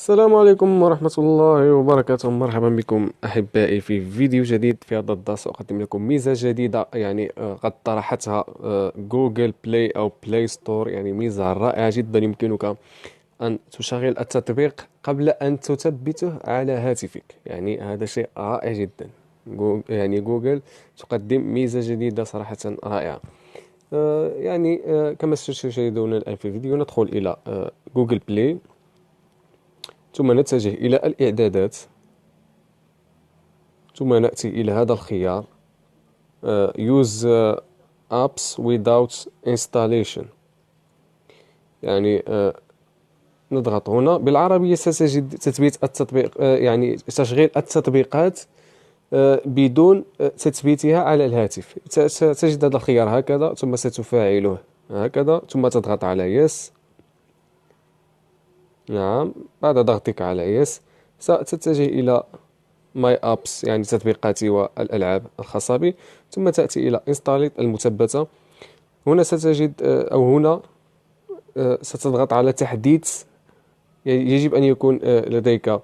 السلام عليكم ورحمة الله وبركاته. مرحبا بكم أحبائي في فيديو جديد. في هذا الدرس أقدم لكم ميزة جديدة قد طرحتها جوجل بلاي أو بلاي ستور. يعني ميزة رائعة جدا، يمكنك أن تشغل التطبيق قبل أن تثبته على هاتفك. يعني هذا شيء رائع جدا. جوجل تقدم ميزة جديدة صراحة رائعة. كما ستشاهدون الآن في الفيديو، ندخل إلى جوجل بلاي، ثم نتجه إلى الإعدادات، ثم نأتي إلى هذا الخيار Use apps without installation. يعني نضغط هنا. بالعربية ستجد تثبيت التطبيق، يعني تشغيل التطبيقات بدون تثبيتها على الهاتف. ستجد هذا الخيار هكذا، ثم ستفعله هكذا، ثم تضغط على Yes. نعم، بعد ضغطك على Yes ستتجه إلى ماي ابس، يعني تطبيقاتي والالعاب الخاصه بي، ثم تاتي الى انستاليت المثبته. هنا ستجد او هنا ستضغط على تحديث. يجب ان يكون لديك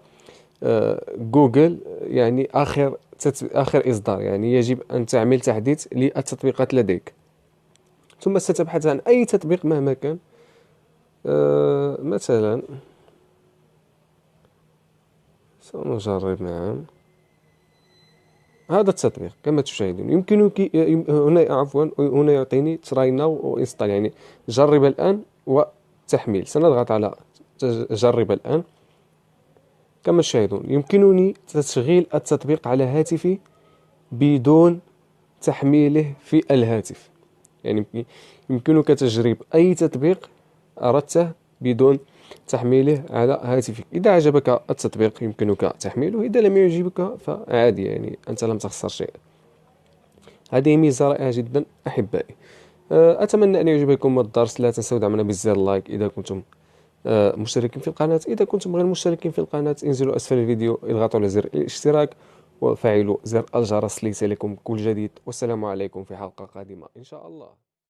جوجل، يعني اخر اصدار، يعني يجب ان تعمل تحديث للتطبيقات لديك. ثم ستبحث عن اي تطبيق مهما كان. مثلا سنجرب. نعم، هذا التطبيق كما تشاهدون يمكنك هنا يعطيني تراي ناو انستال، يعني جرب الآن وتحميل. سنضغط على جرب الآن. كما تشاهدون يمكنني تشغيل التطبيق على هاتفي بدون تحميله في الهاتف. يعني يمكنك تجريب أي تطبيق أردته بدون تحميله على هاتفك. إذا عجبك التطبيق يمكنك تحميله، إذا لم يعجبك فعادي، يعني أنت لم تخسر شيء. هذه ميزة رائعة جدا أحبائي. أتمنى أن يعجبكم الدرس. لا تنسوا دعمنا بالزر لايك إذا كنتم مشتركين في القناة. إذا كنتم غير مشتركين في القناة انزلوا أسفل الفيديو، اضغطوا على زر الاشتراك وفعلوا زر الجرس ليصلكم كل جديد. والسلام عليكم في حلقة قادمة إن شاء الله.